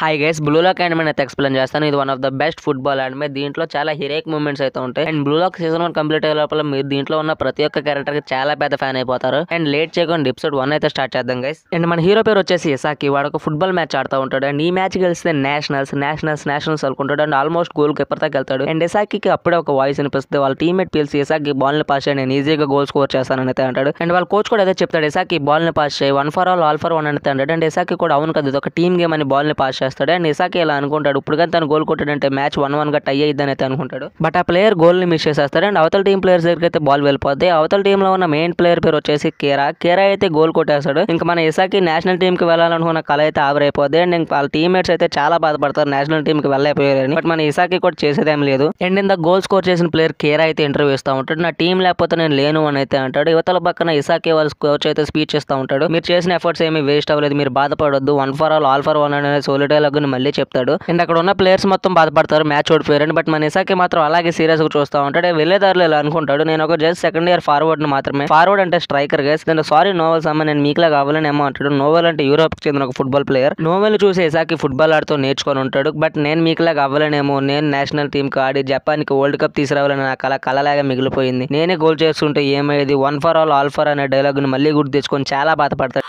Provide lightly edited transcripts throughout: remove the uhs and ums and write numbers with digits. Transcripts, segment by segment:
Hi guys, blue lock anime అయితే explain చేస్తాను. ఇది one of the best football anime. దీంట్లో చాలా హీరోయిక్ మూమెంట్స్ అయితే ఉంటాయి. And blue lock season 1 complete అయ్యే లోపల మీరు దీంట్లో ఉన్న ప్రతి ఒక్క క్యారెక్టర్ కి చాలా పెద్ద ఫ్యాన్ అయిపోతారు. అండ్ లేట్ చేయకుండా ఎపిసోడ్ 1 అయితే స్టార్ట్ చేద్దాం గైస్. అండ్ మన హీరో పేరు వచ్చేసి ఇసాకి. వాడు ఒక ఫుట్బాల్ మ్యాచ్ ఆడుతూ ఉంటాడు. అండ్ ఈ మ్యాచ్ గెలిస్తే నేషనల్స్ అనుకుంటాడు. అండ్ ఆల్మోస్ట్ గోల్ కీపర్ దాకా వెళ్తాడు. అండ్ ఇసాకి అప్పుడే ఒక వాయిస్ వినిపిస్తుంది. వాళ్ళ టీమ్మేట్ పిలిచి ఇసాకి బాల్ ని పాస్ చేయి, నేను ఈజీగా గోల్ స్కోర్ చేస్తానని అయితే అంటాడు. అండ్ వాళ్ళ కోచ్ కూడా అదే చెప్తాడు, ఇసాకి బాల్ ని పాస్ చేయి, 1 for all for 1 అని అంటాడు. అండ్ ఇసాకి కూడా అవును కదా, ఇది ఒక టీమ్ గేమ్ అని బాల్ ని పాస్ చేస్తాడు. అండ్ ఇసాకి ఇలా అనుకుంటాడు, ఇప్పుడు కానీ తను గోల్ కొట్టాడంటే మ్యాచ్ 1-1 గా టై అయ్యిద్దని అయితే అనుకుంటాడు. బట్ ఆ ప్లేయర్ గోల్ ని మిస్ చేసేస్తాడు. అండ్ అవతల టీం ప్లేయర్స్ దగ్గరికి అయితే బాల్ వెళ్ళిపోద్ది. అవతల టీమ్ లో ఉన్న మెయిన్ ప్లేయర్ పేరు వచ్చేసి కేరా అయితే గోల్ కొట్టేస్తాడు. ఇంకా మన ఇసాకి నేషనల్ టీమ్ కి వెళ్ళాలనుకున్న కళ అయితే ఆవిరైపోద్ది. అండ్ ఇంకా వాళ్ళ టీమ్మేట్స్ అయితే చాలా బాధపడతారు నేషనల్ టీమ్ కి వెళ్ళైపోయారని. బట్ మన ఇసాకి కూడా చేసేదేం లేదు. అండ్ ఇంత గోల్ స్కోర్ చేసిన ప్లేయర్ కేరా అయితే ఇంటర్వ్యూ ఇస్తూ ఉంటాడు. నా టీం లేకపోతే నేను లేను అని అయితే అంటాడు. యువతల పక్కన ఇసాకి వాళ్ళ కోచ్ అయితే స్పీచ్ ఇస్తూ ఉంటాడు. మీరు చేసిన ఎఫర్ట్స్ ఏమి వేస్ట్ అవ్వలేదు, మీరు బాధపడొద్దు, 1 for all for 1 అనే సోలో డైలాగ్ ని మళ్ళీ చెప్తాడు. అండ్ అక్కడ ఉన్న ప్లేయర్స్ మొత్తం బాధపడతారు మ్యాచ్ ఓడిపోయారని. బట్ మన ఇసాకి మాత్రం అలాగే సీరియస్ గా చూస్తూ ఉంటాడు. వెళ్ళేదారులు ఇలా అనుకుంటాడు, నేను ఒక జస్ట్ సెకండ్ ఇయర్ ఫార్వర్డ్ ని మాత్రమే. ఫార్వర్డ్ అంటే స్ట్రైకర్ గైస్. నేను సారీ నోవెల్స్ అమ్మ, నేను మీకులా కావాలనేమో అంటాడు. నోవెల్ అంటే యూరోప్ కి చెందిన ఒక ఫుట్బాల్ ప్లేయర్. నోవెల్ చూసి ఇసాకి ఫుట్బాల్ ఆడుతూ నేర్చుకొని ఉంటాడు. బట్ నేను మీకులా కావాలనేమో, నేను నేషనల్ టీమ్ కి ఆడి జపాన్ కి వరల్డ్ కప్ తీసుకురావాలని నా కళలాగా మిగిలిపోయింది. నేనే గోల్ చేస్తుంటే ఏమయ్యేది, 1 for all for అనే డైలాగ్ ని మళ్ళీ గుర్తు తెచ్చుకొని చాలా బాధపడతాడు.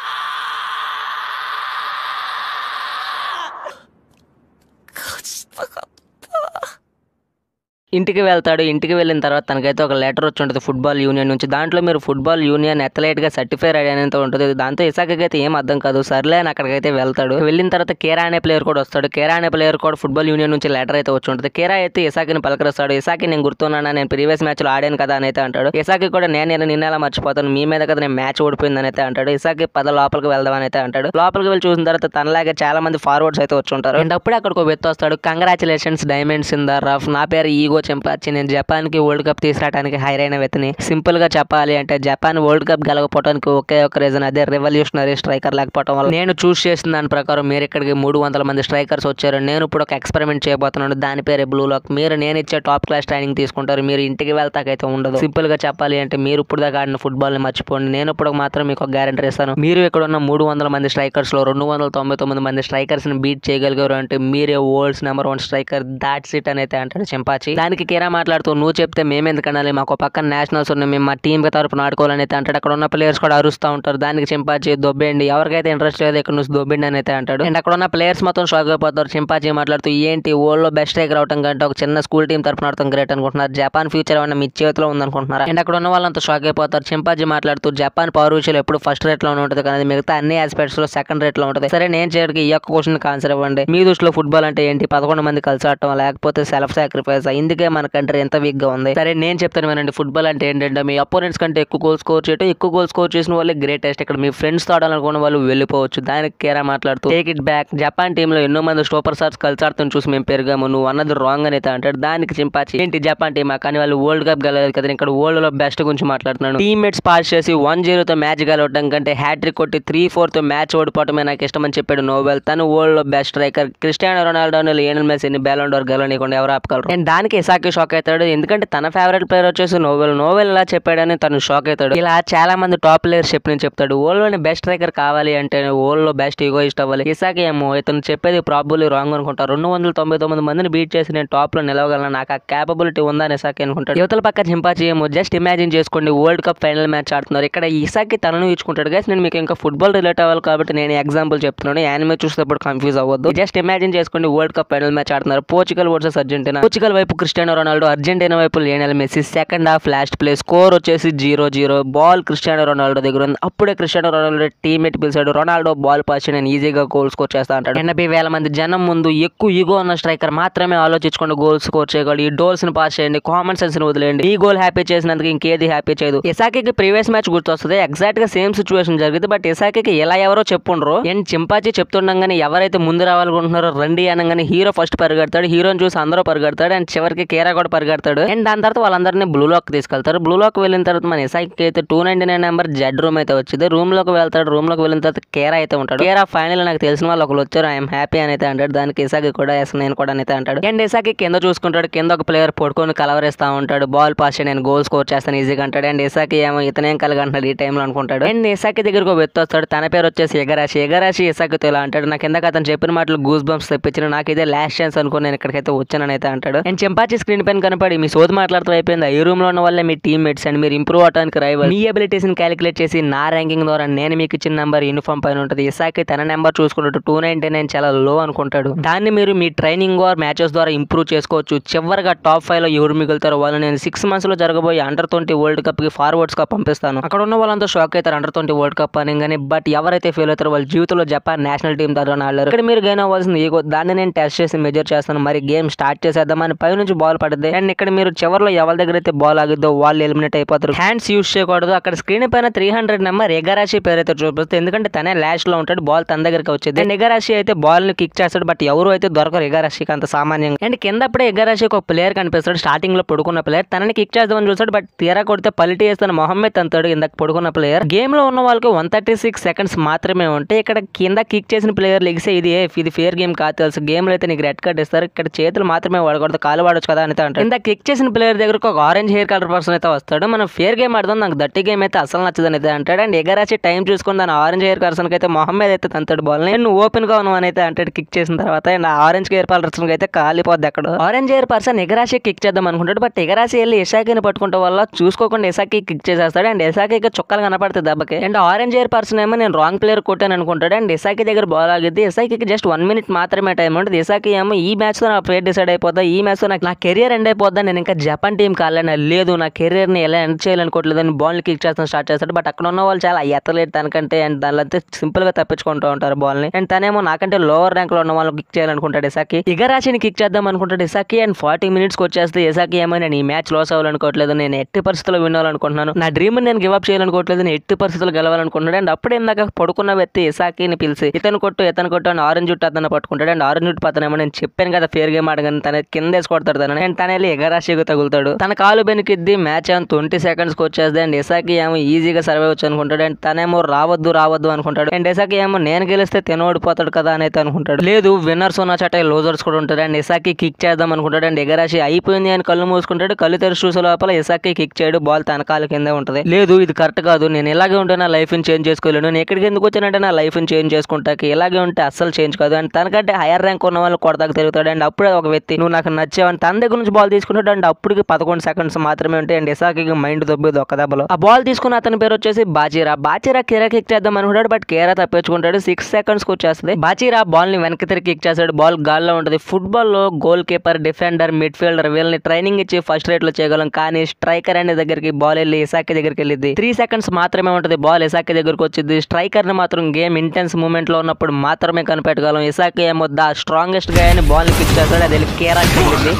ఇంటికి వెళ్తాడు. ఇంటికి వెళ్ళిన తర్వాత తనకైతే ఒక లెటర్ వచ్చి ఉంటుంది ఫుట్బాల్ యూనియన్ నుంచి. దాంట్లో మీరు ఫుట్బాల్ యూనియన్ అథ్లెట్ గా సర్టిఫైడ్ అనేది ఉంటుంది. దాంతో ఇసాకి అయితే ఏం అర్థం కాదు. సర్లే అని అక్కడికైతే వెళ్తాడు. వెళ్ళిన తర్వాత కేరా అనే ప్లేయర్ కూడా వస్తాడు. కేరా అనే ప్లేయర్ కూడా ఫుట్బాల్ యూనియన్ నుంచి లెటర్ అయితే వచ్చి ఉంటుంది. కేరా అయితే ఇసాకిని పలకరిస్తాడు. ఇసాకి, నేను గుర్తున్నానా, నేను ప్రీవియస్ మ్యాచ్ లో ఆడాను కదా అని అయితే అంటాడు. ఇసాకి కూడా నిన్నెలా మర్చిపోతాను, మీ మీద కదా నేను మ్యాచ్ ఓడిపోయిందని అయితే అంటాడు. ఇసాకి లోపలికి వెళ్దాం అని అయితే అంటాడు. లోపలికి వెళ్ళి చూసిన తర్వాత తనలాగే చాలా మంది ఫార్వర్డ్స్ అయితే వచ్చి ఉంటారు. అండ్ అప్పుడే అక్కడికి వ్యక్తి వస్తాడు. Congratulations diamonds in the rough, నా పేరు ఈగో చెంపాచి, నేను జపాన్ కి వరల్డ్ కప్ తీసుకురావడానికి హైర్ అయిన వ్యక్తిని. సింపుల్ గా చెప్పాలి అంటే జపాన్ వరల్డ్ కప్ గెలవకపోవడానికి ఒకే ఒక రీజన్, అదే రెవల్యూషనరీ స్ట్రైకర్ లేకపోవడం వల్ల. నేను చూస్ చేసిన దాని ప్రకారం మీరు ఇక్కడికి 300 మంది స్ట్రైకర్స్ వచ్చారు. నేను ఇప్పుడు ఒక ఎక్స్పెరిమెంట్ చేయబోతున్నాను, దాని పేరే బ్లూ లాక్. మీరు నేను ఇచ్చే టాప్ క్లాస్ ట్రైనింగ్ తీసుకుంటారు, మీరు ఇంటికి వెళ్తాకైతే ఉండదు. సింపుల్ గా చెప్పాలి అంటే మీరు ఇప్పుడు దాకా ఆడిన ఫుట్బాల్ ని మర్చిపోండి. నేను ఇప్పుడు మాత్రం మీకు ఒక గ్యారెంటీ ఇస్తాను, మీరు ఇక్కడ ఉన్న 300 మంది స్ట్రైకర్స్ లో 299 మంది స్ట్రైకర్స్ ని బీట్ చేయగలిగారు అంటే మీరే world's number 1 striker, that's it అని అయితే అంటాడు చెంపాచి. దానికి కేరా మాట్లాడుతూ, నువ్వు చెప్తే మేమెందుకు అనాలి, మాకు పక్కన నేషనల్స్ ఉన్నాయి, మేము మా టీం తరపున ఆడుకోవాలని అయితే అంటాడు. అక్కడ ఉన్న ప్లేయర్స్ కూడా అరుస్తూ ఉంటారు. దానికి చెంపాచి, దొబ్బేయండి, ఎవరికైతే ఇంట్రెస్ట్ లేదు ఇక్కడ నుంచి దొబ్బిండి అని అయితే అంటాడు. అండ్ అక్కడ ఉన్న ప్లేయర్స్ మొత్తం షాక్ అయిపోతారు. చెంపాచి మాట్లాడుతూ, ఏంటి వరల్డ్ లో బెస్ట్ స్ట్రైకర్ అవటం కంటే ఒక చిన్న స్కూల్ టీం తరపున ఆడటం గ్రేట్ అనుకుంటున్నారు, జపాన్ ఫ్యూచర్ ఏమన్నా మీ చేతిలో ఉందనుకుంటున్నారు. అండ్ అక్కడ ఉన్న వాళ్ళంతా షాక్ అయిపోతారు. చెంపాచి మాట్లాడుతూ, జపాన్ పవర్ విషయాలు ఎప్పుడు ఫస్ట్ రేట్ లో ఉంటుంది కానీ మిగతా అన్ని ఆస్పెక్ట్స్ లో సెకండ్ రేట్ లో ఉంటుంది. సరే, నేను చేయడానికి ఈ యొక్క క్వశ్చన్ ఆన్సర్ ఇవ్వండి. మీ దృష్టిలో ఫుట్బాల్ అంటే ఏంటి, 11 మంది కలిసి ఆడటం లేకపోతే సెల్ఫ్ సాక్రిఫైస్, ఇందుకే మన కంట్రీ ఎంత వీక్ గా ఉంది. సరే నేను చెప్తాను వినండి, ఫుట్బాల్ అంటే ఏంటంటే మీ అపోనెంట్స్ కంటే ఎక్కువ గోల్ స్కోర్ చేయడం, ఎక్కువ గోల్ స్కోర్ చేసిన వాళ్ళే గ్రేటెస్ట్. ఇక్కడ మీ ఫ్రెండ్స్ తో ఆడాలనుకున్న వాళ్ళు వెళ్ళిపోవచ్చు. దానికి కేరా మాట్లాడుతూ, take it back, Japan team లో ఎన్నో మంది సూపర్ స్టార్స్ కలిసి ఆడుతాను చూసి మేము పెరిగాము, నువ్వు అన్నది రాంగ్ అని అయితే అంటాడు. దానికి చెంపాచి, ఏంటి జపాన్ టీమా, కానీ వాళ్ళు వరల్డ్ కప్ గెలలేదు కదా, ఇక్కడ వరల్డ్ లో బెస్ట్ గురించి మాట్లాడుతున్నాను. టీమ్మేట్స్ పాస్ చేసి 1-0 తో మ్యాచ్ గెలవడం కంటే హ్యాట్రిక్ కొట్టి 3-4 తో మ్యాచ్ ఓడిపోవటమే నాకు ఇష్టం అని చెప్పాడు నోవెల్. తను వరల్డ్ లో best striker, Cristiano Ronaldo, Lionel మెస్సీని బ్యాలన్ డోర్ గెలవనీయకుండా ఎవరు ఆపగలరు. అండ్ దానికి ఇసాకి షాక్ అవుతాడు. ఎందుకంటే తన ఫేవరెట్ ప్లేయర్ వచ్చేసి నోవెల్ ఇలా చెప్పాడని తను షాక్ అవుతాడు. ఇలా చాలా మంది టాప్ ప్లేయర్స్ చెప్పిన చెప్తాడు. వరల్డ్ లోని బెస్ట్ స్ట్రైకర్ కావాలి అంటే వరల్డ్ లో బెస్ట్ ఈగోయిస్ట్ అవ్వాలి. ఇసాకి ఏమో ఇతను చెప్పేది ప్రాబబ్లీ రాంగ్ అనుకుంటారు. 299 మందిని బీట్ చేసి నేను టాప్ లో నిలవగలను, నాకు ఆ క్యాపబిలిటీ ఉందా అని ఇసాకి అనుకుంటాడు. యువతల పక్క చెంపాచి ఏమో, జస్ట్ ఇమాజిన్ చేసుకోండి వరల్డ్ కప్ ఫైనల్ మ్యాచ్ ఆడుతున్నారు, ఇక్కడ ఇసాకి తనను ఇచ్చుకుంటాడు. గైస్ నేను మీకు ఇంకా ఫుట్బాల్ రిలేట్ అవ్వాలి కాబట్టి నేను ఎగ్జాంపుల్ చెప్తున్నాను, యానిమే చూసేటప్పుడు కన్ఫ్యూజ్ అవ్వద్దు. జస్ట్ ఇమాజిన్ చేసుకోండి వరల్డ్ కప్ ఫైనల్ మ్యాచ్ ఆడుతున్నారు, పోర్చుగల్ వర్సెస్ అర్జెంటీనా. పోర్చుగల్ వైపు క్రిస్టియానో రొనాల్డో, అర్జెంటీనా వైపు Lionel Messi. Second half last play, score వచ్చేసి 0-0. బాల్ క్రిస్టియానో రొనాల్డో దగ్గర ఉంది. అప్పుడే క్రిస్టియానో రొనాల్డో టీమ్మేట్ పిలిచాడు, రొనాల్డో బాల్ పాస్ నేను ఈజీగా గోల్ స్కోర్ చేస్తా అంటాడు. 80,000 మంది జనం ముందు ఎక్కువ ఈగో ఉన్న స్ట్రైకర్ మాత్రమే ఆలోచించుకొని గోల్ స్కోర్ చేయగలడు. ఈ డోర్స్ ని పాస్ చేయండి, కామన్ సెన్స్ ని వదిలేయండి, ఈ గోల్ హ్యాపీ చేసినందుకు ఇంకేది హ్యాపీ చేయదు. ఇసాకి ప్రీవియస్ మ్యాచ్ గుర్తొస్తుంది, ఎగ్జాక్ట్ గా సేమ్ సిచ్యువేషన్ జరిగింది. బట్ ఇసాకి ఎలా ఎవరో చెప్పుండ్రు. అండ్ చెంపాచి చెప్తుండగానే ఎవరైతే ముందు రావాలనుకుంటున్నారో రండి అనగానే హీరో ఫస్ట్ పరిగెడతాడు. హీరోని చూసి అందరూ పరిగెడతాడు. అండ్ చివరికి వచ్చేసరికి కేరా కూడా పరిగెడతాడు. అండ్ దాని తర్వాత వాళ్ళందరినీ బ్లూ లాక్ తీసుకెళ్తారు. బ్లూ లాక్ వెళ్ళిన తర్వాత మన ఇసాకి అయితే 299 నెంబర్ జెడ్ రూమ్ అయితే వచ్చింది. రూమ్ లోకి వెళ్తాడు. రూమ్ లోకి వెళ్ళిన తర్వాత కేరా అయితే ఉంటాడు. కేరా ఫైనల్ నాకు తెలిసిన వాళ్ళు ఒకరు వచ్చారు, ఐఎమ్ హ్యాపీ అని అయితే అంటాడు. దానికి ఇసాకి కూడా ఎస్ నేను కూడా అయితే అంటాడు. అండ్ ఇసాకి కింద చూసుకుంటాడు. కింద ఒక ప్లేయర్ పడుకొని కలవరేస్తా ఉంటాడు. బాల్ పాస్ నేను గోల్ స్కోర్ చేస్తాను ఈజీగా అంటాడు. అండ్ ఇసాకి ఏమో ఇతనేం కలగంటున్నాడు ఈ టైంలో అనుకుంటాడు. అండ్ ఇసాకి దగ్గరకు ఒక వ్యక్తి వస్తాడు. తన పేరు వచ్చేసి ఎగరాశి. ఎగరాశి ఇసాకితో ఇలా అంటాడు, నాకు కిందకి అతను చెప్పిన మాటలు గూస్ బంప్స్ తెప్పించిన, నాకు ఇదే లాస్ట్ ఛాన్స్ అనుకుని నేను ఇక్కడికైతే వచ్చానని అయితే అంటాడు. అండ్ చెంపాచి స్క్రీన్ పైన కనపడి మీ సోది మాట్లాడుతూ అయిపోయింది. ఈ రూమ్ లో ఉన్న వాళ్ళే మీ టీమ్ మేట్స్ అండ్ మీరు ఇంప్రూవ్ అవడానికి రైవల్. మీ అబిలిటీస్ ని క్యాలిక్యులేట్ చేసి నా ర్యాంకింగ్ ద్వారా నేను మీకు ఇచ్చిన నెంబర్ యూనిఫామ్ పైన ఉంటుంది. ఇసాకి తన నెంబర్ చూసుకున్నట్టు 299 చాలా లో అనుకుంటాడు. దాన్ని మీరు మీ ట్రైనింగ్ ఆర్ మ్యాచెస్ ద్వారా ఇంప్రూవ్ చేసుకోవచ్చు. చివరిగా టాప్ 5 లో ఎవరు మిగులుతారో వాళ్ళు నేను 6 months లో జరగబోయే అండర్-20 వరల్డ్ కప్ కి ఫార్వర్డ్స్ గా పంపిస్తాను. అక్కడ ఉన్న వాళ్ళంతా షాక్ అవుతారు అండర్-20 వరల్డ్ కప్ అని. కానీ బట్ ఎవరైతే ఫెయిల్ అవుతారో వాళ్ళ జీవితంలో జపాన్ నేషనల్ టీం తరఫున ఆడారు. ఇక్కడ మీరు గెయిన్ అవ్వాల్సింది ఈగో. దాన్ని నేను టెస్ట్ చేసి మెజర్ చేస్తాను. మరి గేమ్ స్టార్ట్ చేసేద్దామని పై నుంచి బాల్ పడుతుంది. అండ్ ఇక్కడ మీరు చివరిలో ఎవరి దగ్గర అయితే బాల్ ఆగిద్దో వాళ్ళు ఎలిమినేట్ అయిపోతారు. హ్యాండ్స్ యూస్ చేయకూడదు. అక్కడ స్క్రీన్ పైన 300 నెంబర్ ఎగరాశి పేరు అయితే చూపిస్తుంది. ఎందుకంటే తనే లాస్ట్ లో ఉంటాడు. బాల్ తన దగ్గరికి వచ్చేది. అండ్ ఎగరాశి అయితే బాల్ ని కిక్ చేస్తాడు. బట్ ఎవరు అయితే దొరకరు ఎగరాశికి అంత సామాన్యంగా. అండ్ కిందప్పుడే ఎగరాశికి ఒక ప్లేయర్ కనిపిస్తాడు. స్టార్టింగ్ లో పడుకున్న ప్లేయర్ తనని కిక్ చేద్దామని చూస్తాడు. బట్ తీరా కొడితే పల్టీ వేస్తాను మొహమ్మద్ అంతాడు ఇందాక పడుకున్న ప్లేయర్. గేమ్ లో ఉన్న వాళ్ళకి 136 seconds మాత్రమే ఉంటే ఇక్కడ కింద కిక్ చేసిన ప్లేయర్ లెగిసే ఇది ఫేర్ గేమ్ కాదు తెలుసు. గేమ్ లో అయితే నీకు రెడ్ కార్డ్ ఇస్తారు. ఇక్కడ చేతులు మాత్రమే వాడకూడదు, కాలు వాడొచ్చు కదా అని అంటారు. కింద కిక్ చేసిన ప్లేయర్ దగ్గరకు ఒక ఆరెంజ్ హెయిర్ కలర్ పర్సన్ అయితే వస్తాడు. మనం ఫేర్ గేమ్ ఆడదాం, నాకు దట్టి గేమ్ అయితే అసలు నచ్చదని అయితే అంటాడు. అండ్ ఎగరాచి టైం చూసుకుని దాని ఆరెంజ్ హెయిర్ పర్సన్ అయితే మొహమ్మద్ అయితే తంతాడు బాల్. నేను ఓపెన్ గా ఉన్నావు అని అయితే అంటాడు కిక్ చేసిన తర్వాత. అండ్ ఆరెంజ్ హెయిర్ పర్సన్ అయితే కాలిపోద్ది అక్కడ. ఆరెంజ్ హెయిర్ పర్సన్ ఎగరాచి కిక్ చేద్దాం అనుకుంటాడు. బట్ ఎగరాచి వెళ్ళి ఇసాకిని పట్టుకుంటే వల్ల చూసుకోకుండా ఇసాకి కిక్ చేసేస్తాడు. అండ్ ఇసాకి చుక్కలు కనపడుతుంది దెబ్బకి. అండ్ ఆరెంజ్ హెయిర్ పర్సన్ ఏమో నేను రాంగ్ ప్లేయర్ కొట్టాను అనుకుంటాడు. అండ్ ఇసాకి దగ్గర బాల్ ఆగిద్ది. ఇసాకి జస్ట్ 1 minute మాత్రమే టైం ఉంటుంది. ఇసాకి ఏమో ఈ మ్యాచ్ తో నా ఫేట్ డిసైడ్ అయిపోతా, ఈ మ్యాచ్ తో నాకు నా కెరియర్ ఎండ్ అయిపోద్దా, నేను ఇంకా జపాన్ టీం కాలేనా, లేదు నా కెరియర్ ని ఎలా ఎండ్ చేయాలనుకోవట్లేదు అని బాల్ ని కిక్ చేస్తాను స్టార్ట్ చేస్తాడు. బట్ అక్కడ ఉన్న వాళ్ళు చాలా ఎత్తలేడు తనకంటే. అండ్ దానిలో సింపుల్ గా తప్పించుకుంటూ ఉంటారు బాల్ ని. అండ్ తనేమో నాకంటే లోవర్ ర్యాంక్ లో ఉన్న వాళ్ళు కిక్ చేయాలనుకుంటాడు ఇసాకి. ఇగరాచిని కిక్ చేద్దాం అనుకుంటాడు ఇసాకి. అండ్ 40 minutes వచ్చేస్తే ఇసాకి ఏమో నేను ఈ మ్యాచ్ లాస్ అవ్వాలనుకోవట్లేదు, నేను ఎట్టి పరిస్థితుల్లో విన్ అవ్వాలనుకుంటున్నాను, నా డ్రీమ్ నేను గివ్ అప్ చేయాలనుకోవట్లేదు, నేను ఎట్టి పరిస్థితుల్లో గెలవాలనుకుంటున్నాడు. అండ్ అప్పుడు ఇందాక పడుకున్న వ్యక్తి ఇసాకిని పిలిచి ఇతను కొట్టు అని ఆరెంజ్ జుట్టు అతను పట్టుకుంటాడు. అండ్ ఆరెంజ్ జుట్టు పతనేమో నేను చెప్పాను కదా ఫేర్ గేమ్ ఆడగానే తన కింద వేసి కొడతాడు తనని. అండ్ తన వెళ్ళి ఎగరాశిగా తగులుతాడు. తన కాలు బెనికిద్ది. మ్యాచ్ ఏమో 20 seconds వచ్చేది. అండ్ ఇసాకి ఏమో ఈజీగా సర్వే వచ్చు అనుకుంటాడు. అండ్ తనేమో రావద్దు అనుకుంటాడు. అండ్ ఇసాకి ఏమో నేను గెలిస్తే తిన ఓడిపోతాడు కదా అని అయితే అనుకుంటాడు. లేదు విన్నర్స్ ఉన్న చట లూజర్స్ కూడా ఉంటాడు. అండ్ ఇసాకి కిక్ చేద్దాం అనుకుంటాడు. అండ్ ఎగరాశి అయిపోయింది అని కళ్ళు మూసుకుంటాడు. కళ్ళు తెరిచి చూసే లోపల ఇసాకి కిక్ చేయడు. బాల్ తన కాలు కిందే ఉంటుంది. లేదు ఇది కరెక్ట్ కాదు, నేను ఇలాగే ఉంటే నా లైఫ్ ని చేంజ్ చేసుకోలేను, నేను ఎక్కడికి ఎందుకు వచ్చానంటే నా లైఫ్ ని చేంజ్ చేసుకుంటాకి, ఇలాగే ఉంటే అస్సలు చేంజ్ కాదు. అండ్ తనకంటే హైయర్ ర్యాంక్ ఉన్న వాళ్ళు కొడతాకు తిరుగుతాడు. అండ్ అప్పుడే ఒక వ్యక్తి నువ్వు నాకు నచ్చావని తన దగ్గర నుంచి బాల్ తీసుకుంటాడు. అండ్ అప్పటికి 11 seconds మాత్రమే ఉంటాయి. అండ్ ఇసాకి మైండ్ దొబ్బేది ఒక్క దెబ్బలో. ఆ బాల్ తీసుకున్న అతని పేరు వచ్చేసి బాచీరా కేరా కిక్ చేద్దాం అనుకుంటాడు. బట్ కేరా తప్పించుకుంటాడు. 6 seconds వచ్చేస్తుంది. బాచీరా బాల్ ని వెనక్కి తిరిగి కిక్ చేస్తాడు. బాల్ గాల్లో ఉంటుంది. ఫుట్బాల్ లో goal keeper, defender, mid fielder వీళ్ళని ట్రైనింగ్ ఇచ్చి ఫస్ట్ రేట్ లో చేయగలం. కానీ స్ట్రైకర్ అనే దగ్గరికి బాల్ వెళ్ళి ఇసాకి దగ్గరికి వెళ్ళింది. 3 seconds మాత్రమే ఉంటుంది. బాల్ ఇసాకి దగ్గరకు వచ్చింది. స్ట్రైకర్ ని మాత్రం గేమ్ ఇంటెన్స్ మూమెంట్ లో ఉన్నప్పుడు మాత్రమే కనిపెట్టగలం. ఇసాకి ఏమో ద స్ట్రాంగెస్ట్ గా అని బాల్ ని కిక్ చేస్తాడు. అది వెళ్ళి కేరాకి వెళ్ళింది.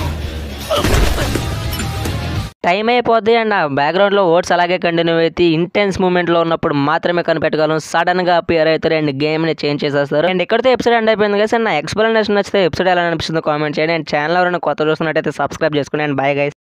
టైం అయిపోద్ది. అండ్ ఆ బ్యాక్గ్రౌండ్ లో ఓట్స్ అలాగే కంటిన్యూ అయితే ఇంటెన్స్ మూమెంట్ లో ఉన్నప్పుడు మాత్రమే కనిపెట్టగలం. సడన్ గా అపియర్ అవుతారు అండ్ గేమ్ ని చేంజ్ చేసేస్తారు. అండ్ ఎక్కడితో ఎపిసోడ్ ఎండ్ అయిపోయింది కదా. నా ఎక్స్ప్లెనేషన్ నచ్చితే ఎపిసోడ్ ఎలా అనిపిస్తుందో కామెంట్ చేయండి. అండ్ ఛానల్ ఎవరైనా కొత్త చూస్తున్నట్టయితే సబ్స్క్రైబ్ చేసుకోండి. And bye guys.